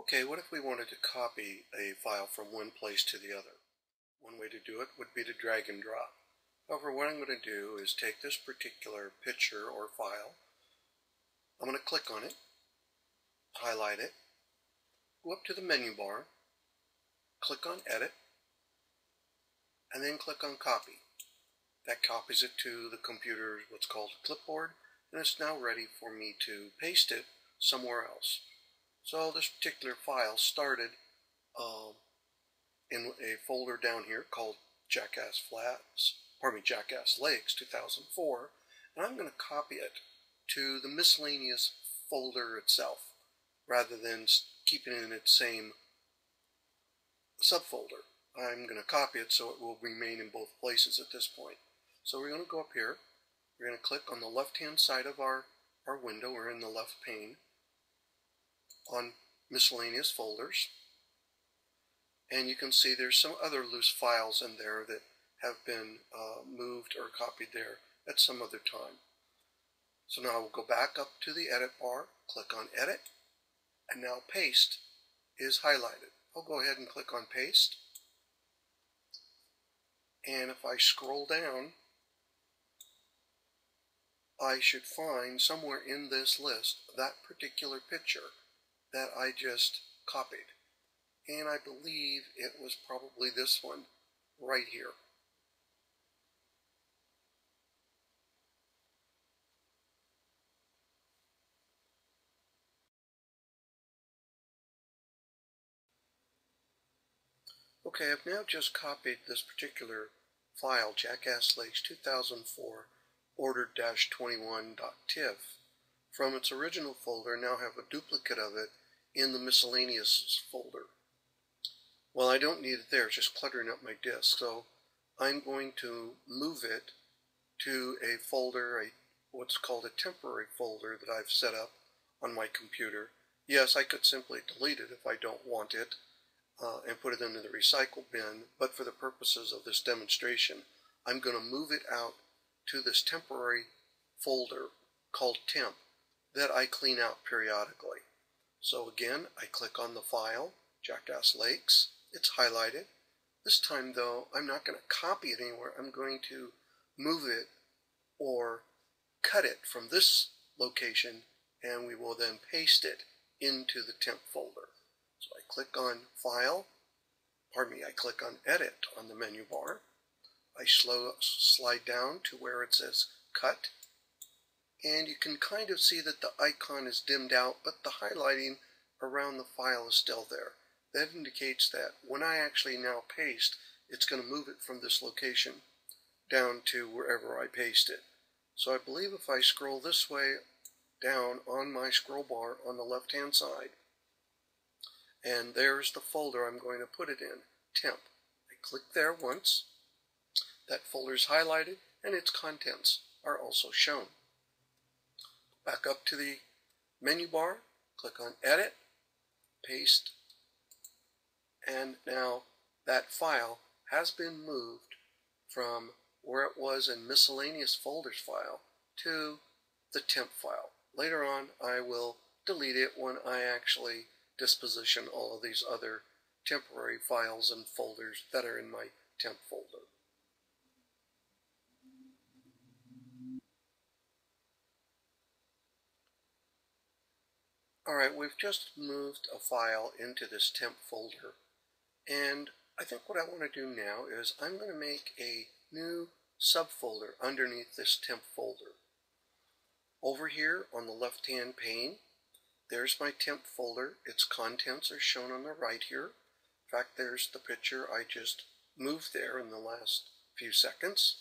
Okay, what if we wanted to copy a file from one place to the other? One way to do it would be to drag and drop. However, what I'm going to do is take this particular picture or file. I'm going to click on it, highlight it, go up to the menu bar, click on Edit, and then click on Copy. That copies it to the computer, what's called a clipboard, and it's now ready for me to paste it somewhere else. So this particular file started in a folder down here called Jackass Lakes 2004, and I'm going to copy it to the miscellaneous folder itself rather than keeping it in its same subfolder. I'm going to copy it so it will remain in both places at this point. So we're going to go up here, we're going to click on the left hand side of our window, or in the left pane, on miscellaneous folders, and you can see there's some other loose files in there that have been moved or copied there at some other time. So now we'll go back up to the edit bar, click on edit, and now paste is highlighted. I'll go ahead and click on paste, and if I scroll down, I should find somewhere in this list that particular picture that I just copied. And I believe it was probably this one right here. Okay, I've now just copied this particular file, Jackass Lakes 2004 ordered-21.tif, from its original folder, and now have a duplicate of it in the miscellaneous folder. Well, I don't need it there, it's just cluttering up my disk, so I'm going to move it to a folder, what's called a temporary folder that I've set up on my computer. Yes, I could simply delete it if I don't want it and put it into the recycle bin, but for the purposes of this demonstration, I'm going to move it out to this temporary folder called temp that I clean out periodically. So again, I click on the file, Jackass Lakes. It's highlighted. This time though, I'm not going to copy it anywhere. I'm going to move it or cut it from this location, and we will then paste it into the temp folder. So I click on File, I click on Edit on the menu bar. I slide down to where it says Cut, and you can kind of see that the icon is dimmed out, but the highlighting around the file is still there. That indicates that when I actually now paste, it's going to move it from this location down to wherever I paste it. So I believe if I scroll this way down on my scroll bar on the left hand side, and there's the folder I'm going to put it in, temp. I click there once, that folder is highlighted and its contents are also shown. Back up to the menu bar, click on Edit, Paste, and now that file has been moved from where it was in miscellaneous folders file to the temp file. Later on I will delete it when I actually disposition all of these other temporary files and folders that are in my temp folder. Alright, we've just moved a file into this temp folder, and I think what I want to do now is I'm going to make a new subfolder underneath this temp folder. Over here on the left hand pane, there's my temp folder. Its contents are shown on the right here. In fact, there's the picture I just moved there in the last few seconds.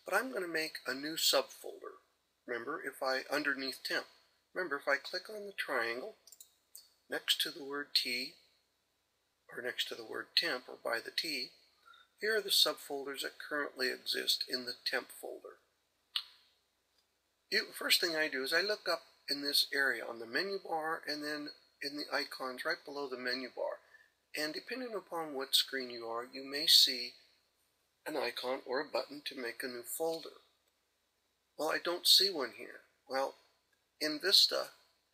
But I'm going to make a new subfolder. Remember, underneath temp, remember if I click on the triangle next to the word T, or next to the word temp, or by the T, here are the subfolders that currently exist in the temp folder. First thing I do is I look up in this area on the menu bar and then in the icons right below the menu bar. And depending upon what screen you are, you may see an icon or a button to make a new folder. Well, I don't see one here. Well, in Vista,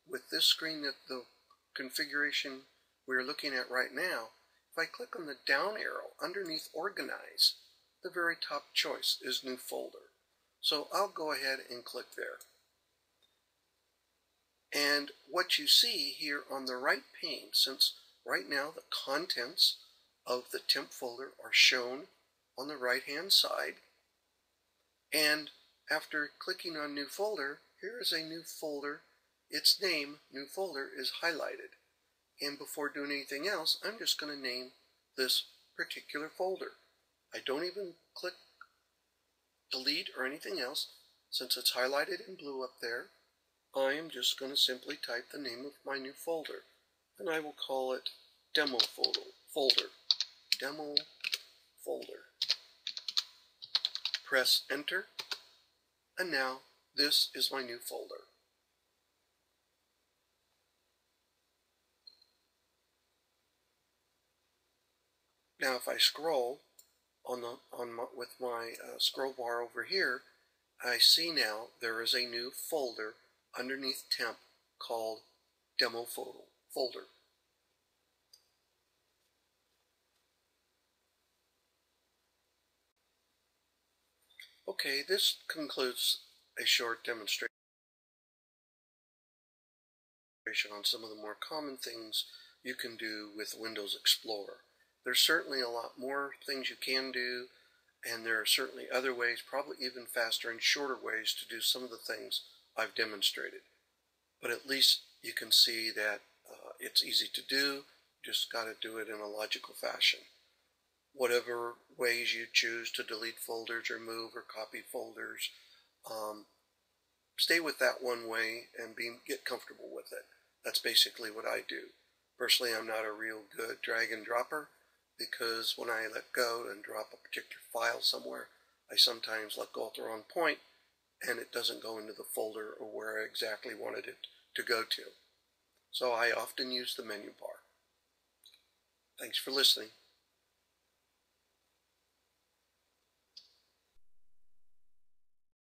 with this screen, that the configuration we're looking at right now, if I click on the down arrow underneath Organize, the very top choice is New Folder. So I'll go ahead and click there. And what you see here on the right pane, since right now the contents of the temp folder are shown on the right-hand side, and after clicking on New Folder, here is a new folder. Its name, New Folder, is highlighted. And before doing anything else, I'm just going to name this particular folder. I don't even click delete or anything else. Since it's highlighted in blue up there, I am just going to simply type the name of my new folder. And I will call it Demo Folder. Demo Folder. Press Enter. And now this is my new folder. Now if I scroll with my scroll bar over here, I see now there is a new folder underneath temp called Demo Folder. Okay, this concludes a short demonstration on some of the more common things you can do with Windows Explorer. There's certainly a lot more things you can do, and there are certainly other ways, probably even faster and shorter ways to do some of the things I've demonstrated. But at least you can see that it's easy to do. You just got to do it in a logical fashion. Whatever ways you choose to delete folders or move or copy folders, stay with that one way and get comfortable with it. That's basically what I do. Personally, I'm not a real good drag and dropper, because when I let go and drop a particular file somewhere, I sometimes let go at the wrong point and it doesn't go into the folder or where I exactly wanted it to go to. So I often use the menu bar. Thanks for listening.